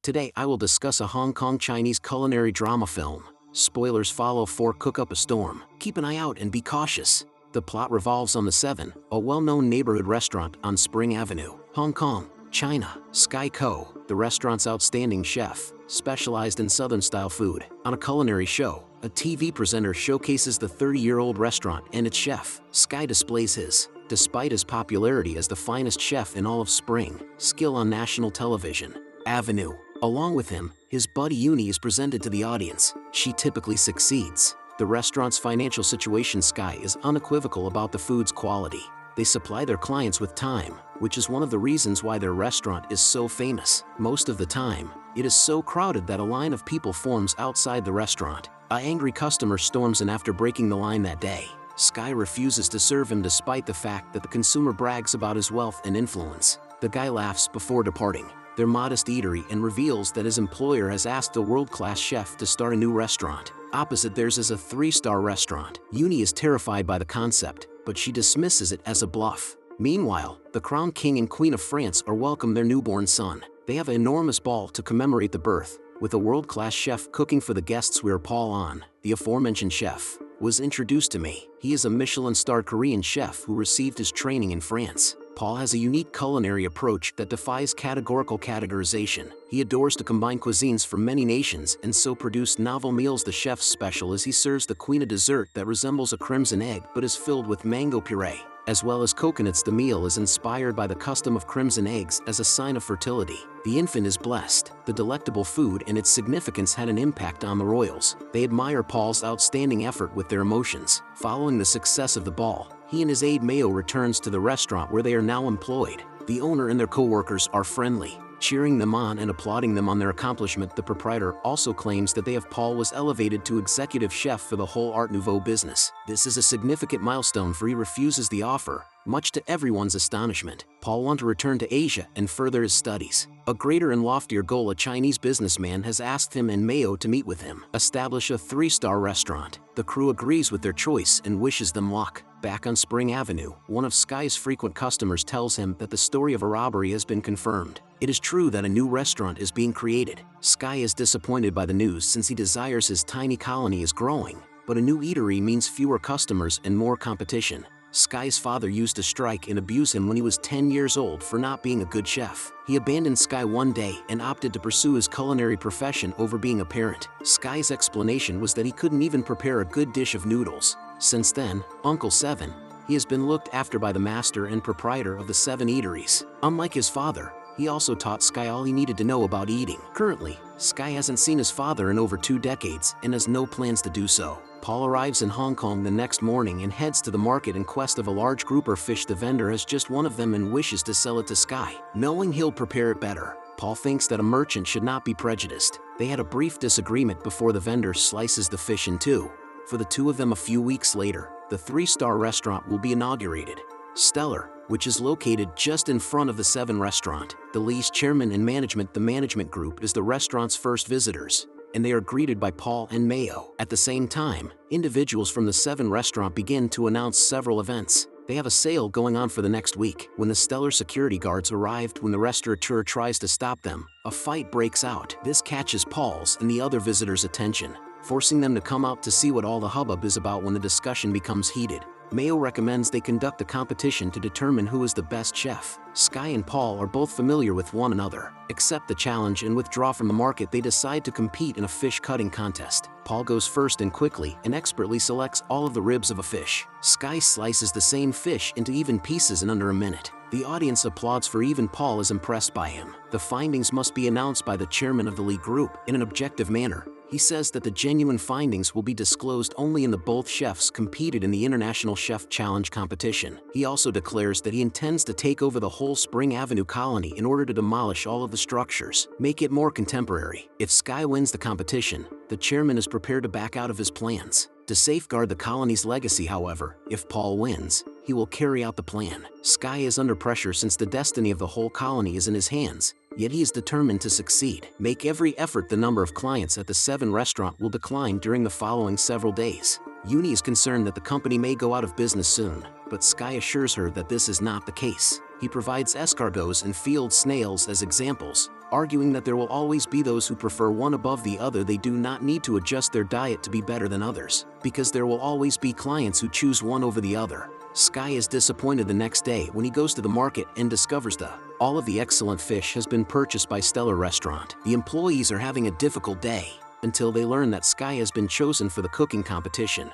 Today I will discuss a Hong Kong Chinese culinary drama film. Spoilers follow for Cook Up a Storm. Keep an eye out and be cautious. The plot revolves on the Seven, a well-known neighborhood restaurant on Spring Avenue, Hong Kong, China. Sky Ko, the restaurant's outstanding chef, specialized in Southern-style food. On a culinary show, a TV presenter showcases the 30-year-old restaurant and its chef. Sky displays despite his popularity as the finest chef in all of Spring, skill on national television. Avenue. Along with him, his buddy Uni is presented to the audience. She typically succeeds. The restaurant's financial situation. Sky is unequivocal about the food's quality. They supply their clients with time, which is one of the reasons why their restaurant is so famous. Most of the time, it is so crowded that a line of people forms outside the restaurant. An angry customer storms in after breaking the line that day. Sky refuses to serve him despite the fact that the consumer brags about his wealth and influence. The guy laughs before departing their modest eatery and reveals that his employer has asked a world-class chef to start a new restaurant. Opposite theirs is a 3-star restaurant. Uni is terrified by the concept, but she dismisses it as a bluff. Meanwhile, the crowned king and queen of France are welcome their newborn son. They have an enormous ball to commemorate the birth, with a world-class chef cooking for the guests. Where Paul On, the aforementioned chef, was introduced to me. He is a Michelin-starred Korean chef who received his training in France. Paul has a unique culinary approach that defies categorical categorization. He adores to combine cuisines from many nations and so produce novel meals. The chef's special is he serves the queen a dessert that resembles a crimson egg but is filled with mango puree, as well as coconuts. The meal is inspired by the custom of crimson eggs as a sign of fertility. The infant is blessed. The delectable food and its significance had an impact on the royals. They admire Paul's outstanding effort with their emotions. Following the success of the ball, he and his aide Mayo returns to the restaurant where they are now employed. The owner and their co-workers are friendly, cheering them on and applauding them on their accomplishment. The proprietor also claims that Paul was elevated to executive chef for the whole Art Nouveau business. This is a significant milestone, for he refuses the offer, much to everyone's astonishment. Paul wants to return to Asia and further his studies. A greater and loftier goal: a Chinese businessman has asked him and Mayo to meet with him, establish a 3-star restaurant. The crew agrees with their choice and wishes them luck. Back on Spring Avenue, one of Sky's frequent customers tells him that the story of a robbery has been confirmed. It is true that a new restaurant is being created. Sky is disappointed by the news since he desires his tiny colony is growing, but a new eatery means fewer customers and more competition. Sky's father used to strike and abuse him when he was 10 years old for not being a good chef. He abandoned Sky one day and opted to pursue his culinary profession over being a parent. Sky's explanation was that he couldn't even prepare a good dish of noodles. Since then, Uncle Seven, he has been looked after by the master and proprietor of the 7 eateries. Unlike his father, he also taught Sky all he needed to know about eating. Currently, Sky hasn't seen his father in over 2 decades and has no plans to do so. Paul arrives in Hong Kong the next morning and heads to the market in quest of a large grouper fish. The vendor has just one of them and wishes to sell it to Sky, knowing he'll prepare it better. Paul thinks that a merchant should not be prejudiced. They had a brief disagreement before the vendor slices the fish in two. For the two of them, a few weeks later, the 3-star restaurant will be inaugurated. Stellar, which is located just in front of the 7 restaurant. The Lee's chairman and management. The management group is the restaurant's first visitors, and they are greeted by Paul and Mayo. At the same time, individuals from the 7 restaurant begin to announce several events. They have a sale going on for the next week. When the stellar security guards arrived, when the restaurateur tries to stop them, a fight breaks out. This catches Paul's and the other visitors' attention, forcing them to come out to see what all the hubbub is about. When the discussion becomes heated, Mayo recommends they conduct a competition to determine who is the best chef. Sky and Paul are both familiar with one another, accept the challenge and withdraw from the market. They decide to compete in a fish cutting contest. Paul goes first and quickly and expertly selects all of the ribs of a fish. Sky slices the same fish into even pieces in under a minute. The audience applauds, for even Paul is impressed by him. The findings must be announced by the chairman of the Lee Group in an objective manner. He says that the genuine findings will be disclosed only in the both chefs competed in the International Chef Challenge competition. He also declares that he intends to take over the whole Spring Avenue colony in order to demolish all of the structures, make it more contemporary. If Sky wins the competition, the chairman is prepared to back out of his plans. To safeguard the colony's legacy, however, if Paul wins, he will carry out the plan. Sky is under pressure since the destiny of the whole colony is in his hands, yet he is determined to succeed. Make every effort. The number of clients at the 7 restaurant will decline during the following several days. Uni is concerned that the company may go out of business soon, but Sky assures her that this is not the case. He provides escargots and field snails as examples, arguing that there will always be those who prefer one above the other. They do not need to adjust their diet to be better than others, because there will always be clients who choose one over the other. Sky is disappointed the next day when he goes to the market and discovers all of the excellent fish has been purchased by Stellar Restaurant. The employees are having a difficult day until they learn that Sky has been chosen for the cooking competition.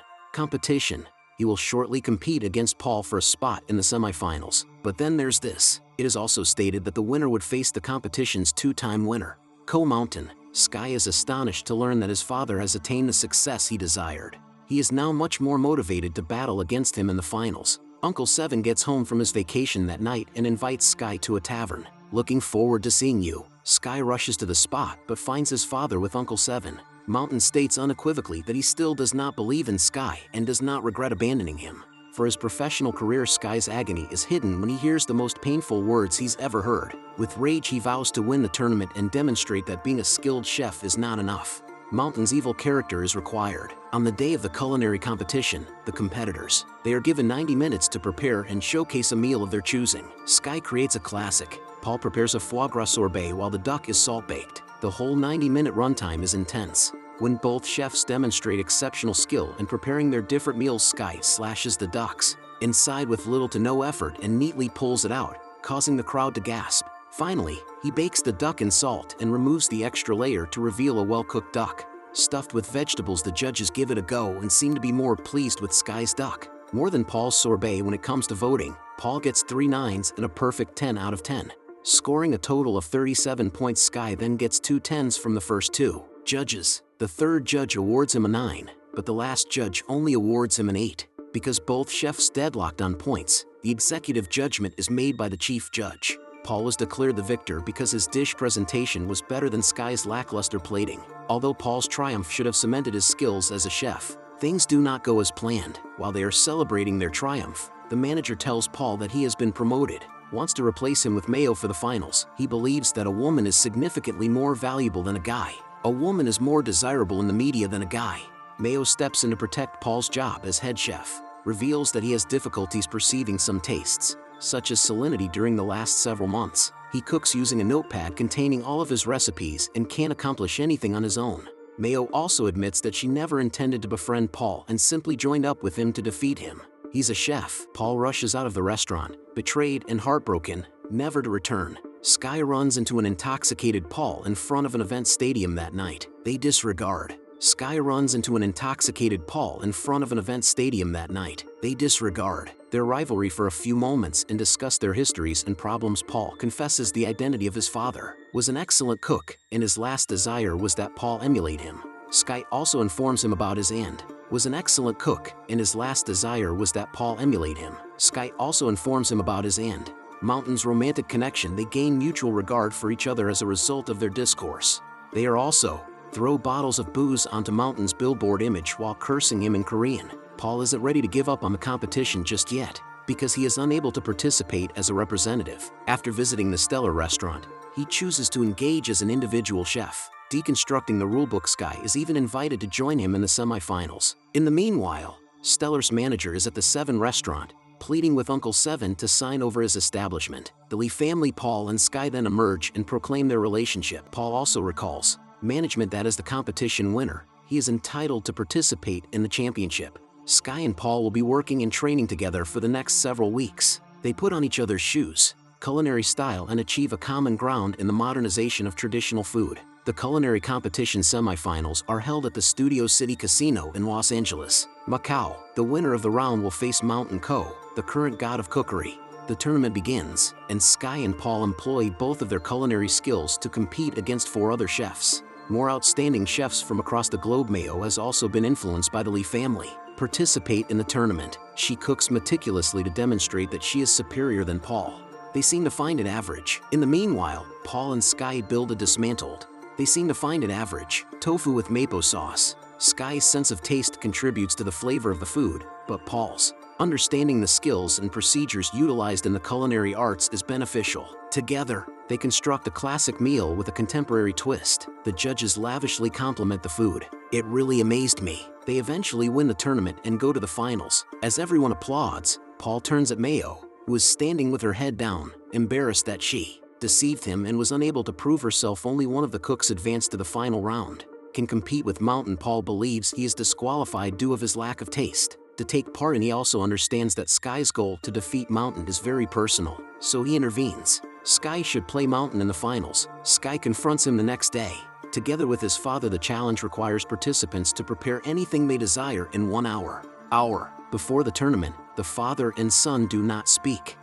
He will shortly compete against Paul for a spot in the semifinals. But then there's this. It is also stated that the winner would face the competition's two-time winner, Mountain. Sky is astonished to learn that his father has attained the success he desired. He is now much more motivated to battle against him in the finals. Uncle Seven gets home from his vacation that night and invites Sky to a tavern. Looking forward to seeing you. Sky rushes to the spot but finds his father with Uncle Seven. Mountain states unequivocally that he still does not believe in Sky and does not regret abandoning him. For his professional career, Sky's agony is hidden when he hears the most painful words he's ever heard. With rage, he vows to win the tournament and demonstrate that being a skilled chef is not enough. Mountain's evil character is required. On the day of the culinary competition, the competitors, they are given 90 minutes to prepare and showcase a meal of their choosing. Sky creates a classic. Paul prepares a foie gras sorbet while the duck is salt-baked. The whole 90-minute runtime is intense. When both chefs demonstrate exceptional skill in preparing their different meals, Sky slashes the ducks inside with little to no effort and neatly pulls it out, causing the crowd to gasp. Finally, he bakes the duck in salt and removes the extra layer to reveal a well-cooked duck. Stuffed with vegetables, the judges give it a go and seem to be more pleased with Sky's duck more than Paul's sorbet. When it comes to voting, Paul gets 3 9s and a perfect 10 out of 10. Scoring a total of 37 points, Sky then gets 2 10s from the first 2 judges. The third judge awards him a 9, but the last judge only awards him an 8. Because both chefs deadlocked on points, the executive judgment is made by the chief judge. Paul was declared the victor because his dish presentation was better than Sky's lackluster plating. Although Paul's triumph should have cemented his skills as a chef, things do not go as planned. While they are celebrating their triumph, the manager tells Paul that he has been promoted, wants to replace him with Mayo for the finals. He believes that a woman is significantly more valuable than a guy. A woman is more desirable in the media than a guy. Mayo steps in to protect Paul's job as head chef, reveals that he has difficulties perceiving some tastes, such as salinity, during the last several months. He cooks using a notepad containing all of his recipes and can't accomplish anything on his own. Mayo also admits that she never intended to befriend Paul and simply joined up with him to defeat him. He's a chef. Paul rushes out of the restaurant, betrayed and heartbroken, never to return. Sky runs into an intoxicated Paul in front of an event stadium that night. They disregard. Sky runs into an intoxicated Paul in front of an event stadium that night. They disregard their rivalry for a few moments and discuss their histories and problems. Paul confesses the identity of his father was an excellent cook, and his last desire was that Paul emulate him. Sky also informs him about his aunt was an excellent cook, and his last desire was that Paul emulate him. Sky also informs him about his aunt Mountain's romantic connection. They gain mutual regard for each other as a result of their discourse. They are also throw bottles of booze onto Mountain's billboard image while cursing him in Korean. Paul isn't ready to give up on the competition just yet, because he is unable to participate as a representative. After visiting the Stellar Restaurant, he chooses to engage as an individual chef. Deconstructing the rulebook, Sky is even invited to join him in the semifinals. In the meanwhile, Stellar's manager is at the Seven restaurant, pleading with Uncle Seven to sign over his establishment. The Lee family, Paul and Sky, then emerge and proclaim their relationship. Paul also recalls management that as the competition winner, he is entitled to participate in the championship. Sky and Paul will be working and training together for the next several weeks. They put on each other's shoes, culinary style, and achieve a common ground in the modernization of traditional food. The culinary competition semifinals are held at the Studio City Casino in Los Angeles, Macau. The winner of the round will face Mountain Co., the current god of cookery. The tournament begins, and Sky and Paul employ both of their culinary skills to compete against 4 other chefs. More outstanding chefs from across the globe. Mayo has also been influenced by the Lee family. Participate in the tournament. She cooks meticulously to demonstrate that she is superior than Paul. They seem to find it average. In the meanwhile, Paul and Sky build a dismantled. They seem to find it average tofu with mapo sauce. Sky's sense of taste contributes to the flavor of the food, but Paul's understanding the skills and procedures utilized in the culinary arts is beneficial. Together, they construct a classic meal with a contemporary twist. The judges lavishly compliment the food. It really amazed me. They eventually win the tournament and go to the finals. As everyone applauds, Paul turns at Mayo, who is standing with her head down, embarrassed that she deceived him and was unable to prove herself. Only one of the cooks advanced to the final round. Can compete with Mountain. Paul believes he is disqualified due of his lack of taste to take part, and he also understands that Sky's goal to defeat Mountain is very personal, so he intervenes. Sky should play Mountain in the finals. Sky confronts him the next day. Together with his father, the challenge requires participants to prepare anything they desire in 1 hour. Before the tournament, the father and son do not speak.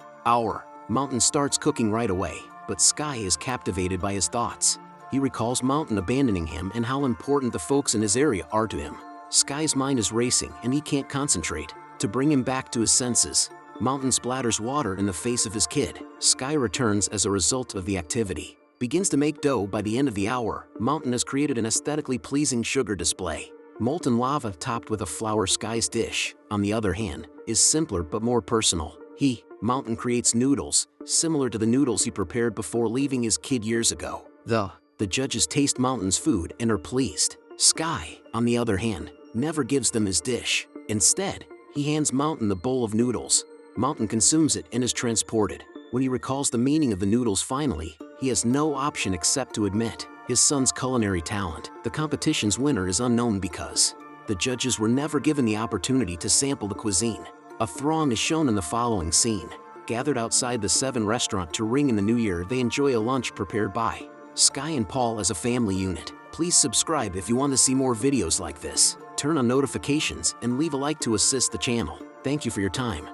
Mountain starts cooking right away, but Sky is captivated by his thoughts. He recalls Mountain abandoning him and how important the folks in his area are to him. Sky's mind is racing and he can't concentrate. To bring him back to his senses, Mountain splatters water in the face of his kid. Sky returns as a result of the activity. Begins to make dough. By the end of the hour, Mountain has created an aesthetically pleasing sugar display. Molten lava topped with a flour. Sky's dish, on the other hand, is simpler but more personal. Mountain creates noodles, similar to the noodles he prepared before leaving his kid years ago. The judges taste Mountain's food and are pleased. Sky, on the other hand, never gives them his dish. Instead, he hands Mountain the bowl of noodles. Mountain consumes it and is transported. When he recalls the meaning of the noodles finally, he has no option except to admit his son's culinary talent. The competition's winner is unknown because the judges were never given the opportunity to sample the cuisine. A throng is shown in the following scene. Gathered outside the 7 restaurant to ring in the new year, they enjoy a lunch prepared by Sky and Paul as a family unit. Please subscribe if you want to see more videos like this. Turn on notifications and leave a like to assist the channel. Thank you for your time.